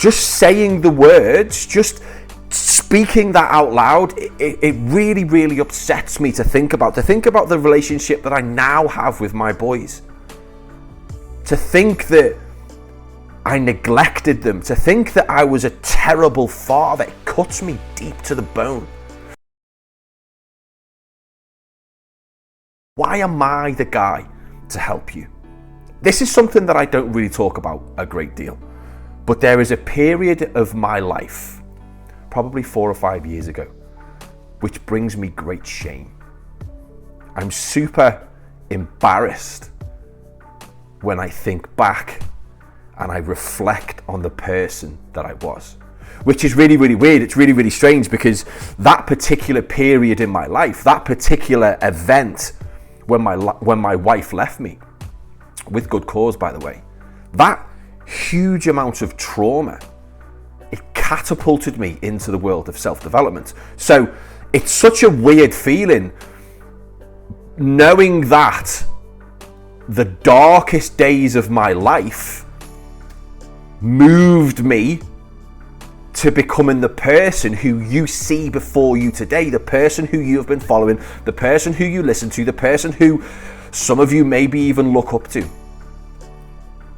just saying the words, just speaking that out loud, it really, really upsets me to think about the relationship that I now have with my boys. To think that I neglected them, to think that I was a terrible father, it cuts me deep to the bone. Why am I the guy to help you? This is something that I don't really talk about a great deal, but there is a period of my life, probably 4 or 5 years ago, which brings me great shame. I'm super embarrassed when I think back and I reflect on the person that I was, which is really, really weird. It's really, really strange, because that particular period in my life, that particular event when my wife left me, with good cause, by the way, that huge amount of trauma, it catapulted me into the world of self-development. So it's such a weird feeling knowing that the darkest days of my life moved me to becoming the person who you see before you today, the person who you have been following, the person who you listen to, the person who some of you maybe even look up to.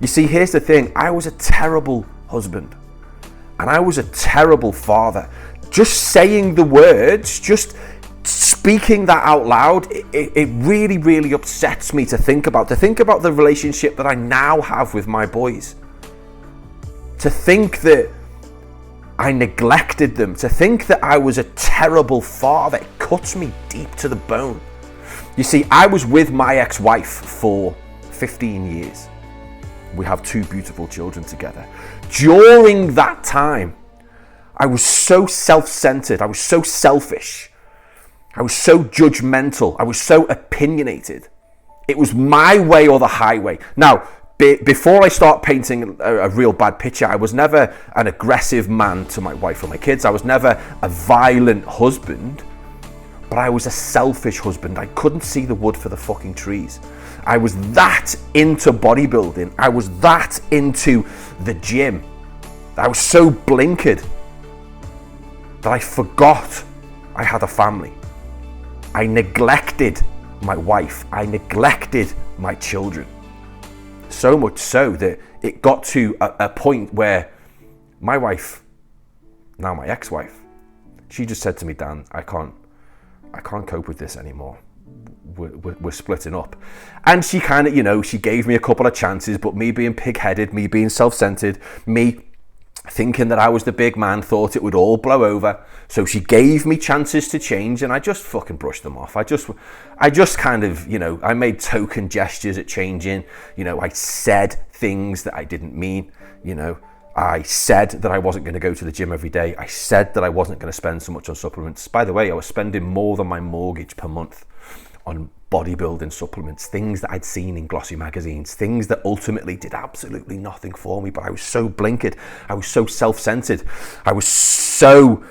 You see, here's the thing. I was a terrible husband and I was a terrible father. Just saying the words, just speaking that out loud, it really, really upsets me to think about the relationship that I now have with my boys. To think that I neglected them, to think that I was a terrible father, it cuts me deep to the bone. You see, I was with my ex-wife for 15 years. We have 2 beautiful children together. During that time, I was so self-centered, I was so selfish, I was so judgmental, I was so opinionated. It was my way or the highway. Now, before I start painting a real bad picture, I was never an aggressive man to my wife or my kids. I was never a violent husband, but I was a selfish husband. I couldn't see the wood for the fucking trees. I was that into bodybuilding. I was that into the gym. I was so blinkered that I forgot I had a family. I neglected my wife. I neglected my children. So much so that it got to a point where my wife, now my ex-wife, she just said to me, Dan, I can't cope with this anymore. We're splitting up. And she kind of, she gave me a couple of chances, but me being pig-headed, me being self-centered, me thinking that I was the big man, thought it would all blow over. So she gave me chances to change and I just fucking brushed them off. I just kind of, I made token gestures at changing. I said things that I didn't mean. I said that I wasn't going to go to the gym every day. I said that I wasn't going to spend so much on supplements. By the way, I was spending more than my mortgage per month on bodybuilding supplements, things that I'd seen in glossy magazines, things that ultimately did absolutely nothing for me. But I was so blinkered, I was so self-centered, I was so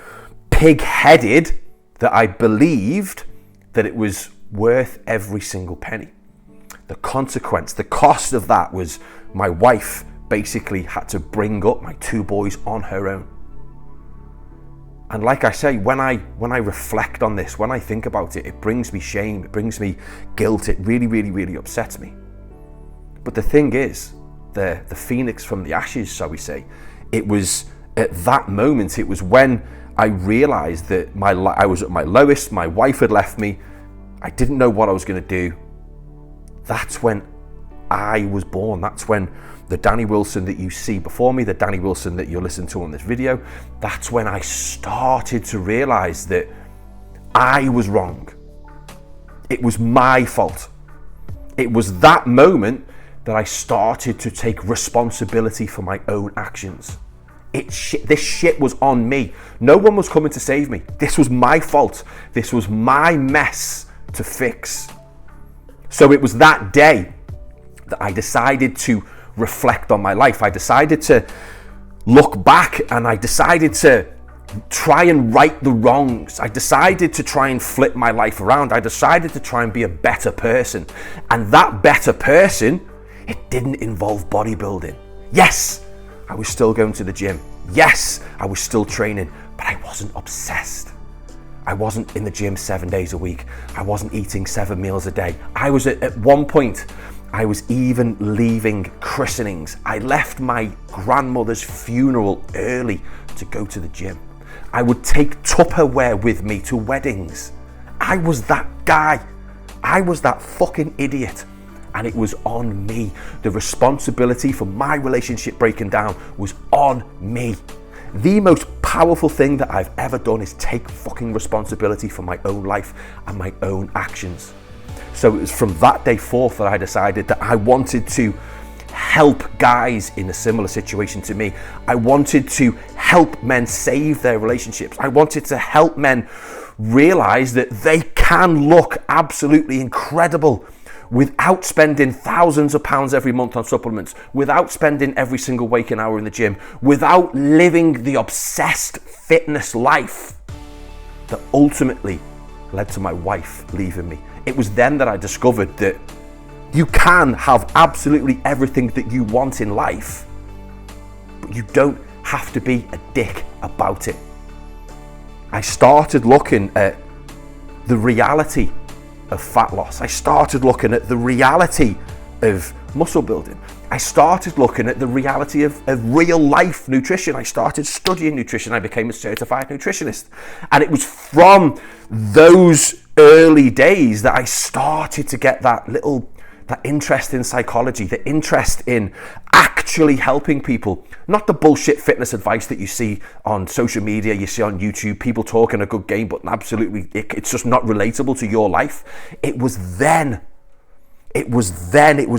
pig-headed that I believed that it was worth every single penny. The consequence, the cost of that was my wife basically had to bring up my 2 boys on her own. And like I say, when I reflect on this, when I think about it, it brings me shame, it brings me guilt, it really, really, really upsets me. But the thing is, the phoenix from the ashes, shall we say, it was at that moment, it was when I realized that I was at my lowest, my wife had left me, I didn't know what I was going to do. That's when I was born. That's when the Danny Wilson that you see before me, the Danny Wilson that you're listening to on this video, that's when I started to realize that I was wrong. It was my fault. It was that moment that I started to take responsibility for my own actions. This shit was on me. No one was coming to save me. This was my fault. This was my mess to fix. So it was that day that I decided to reflect on my life. I decided to look back and I decided to try and right the wrongs. I decided to try and flip my life around. I decided to try and be a better person. And that better person, it didn't involve bodybuilding. Yes, I was still going to the gym. Yes, I was still training, but I wasn't obsessed. I wasn't in the gym 7 days a week. I wasn't eating 7 meals a day. I was at one point, I was even leaving christenings. I left my grandmother's funeral early to go to the gym. I would take Tupperware with me to weddings. I was that guy. I was that fucking idiot. And it was on me. The responsibility for my relationship breaking down was on me. The most powerful thing that I've ever done is take fucking responsibility for my own life and my own actions. So it was from that day forth that I decided that I wanted to help guys in a similar situation to me. I wanted to help men save their relationships. I wanted to help men realize that they can look absolutely incredible without spending thousands of pounds every month on supplements, without spending every single waking hour in the gym, without living the obsessed fitness life that ultimately led to my wife leaving me. It was then that I discovered that you can have absolutely everything that you want in life, but you don't have to be a dick about it. I started looking at the reality of fat loss. I started looking at the reality of muscle building. I started looking at the reality of real life nutrition. I started studying nutrition. I became a certified nutritionist. And it was from those early days that I started to get that interest in psychology, the interest in actually helping people, not the bullshit fitness advice that you see on social media, you see on YouTube, people talking a good game, but absolutely, it's just not relatable to your life. It was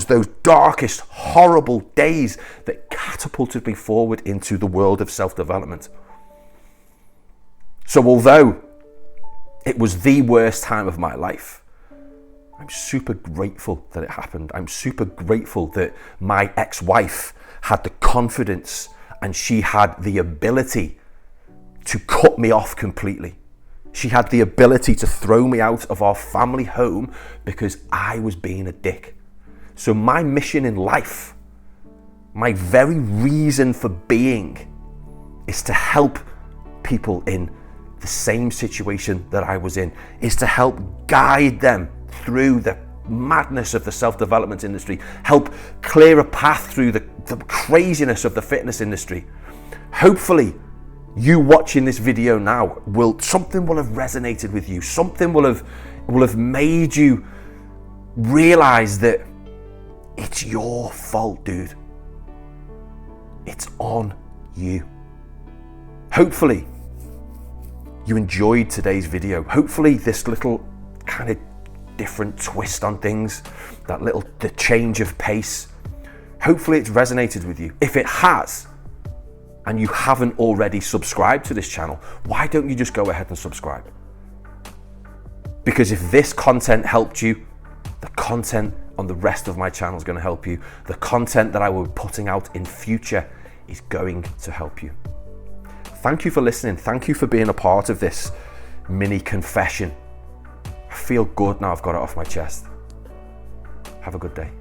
those darkest, horrible days that catapulted me forward into the world of self-development. So although it was the worst time of my life, I'm super grateful that it happened. I'm super grateful that my ex-wife had the confidence and she had the ability to cut me off completely. She had the ability to throw me out of our family home because I was being a dick. So my mission in life, my very reason for being, is to help people in the same situation that I was in, is to help guide them through the madness of the self-development industry, help clear a path through the craziness of the fitness industry. Hopefully, you watching this video now, something will have resonated with you. Something will have made you realize that it's your fault, dude. It's on you. Hopefully, you enjoyed today's video. Hopefully, this little kind of different twist on things, the change of pace, hopefully it's resonated with you. If it has, and you haven't already subscribed to this channel, why don't you just go ahead and subscribe? Because if this content helped you, the content on the rest of my channel is going to help you. The content that I will be putting out in future is going to help you. Thank you for listening. Thank you for being a part of this mini confession. I feel good now I've got it off my chest. Have a good day.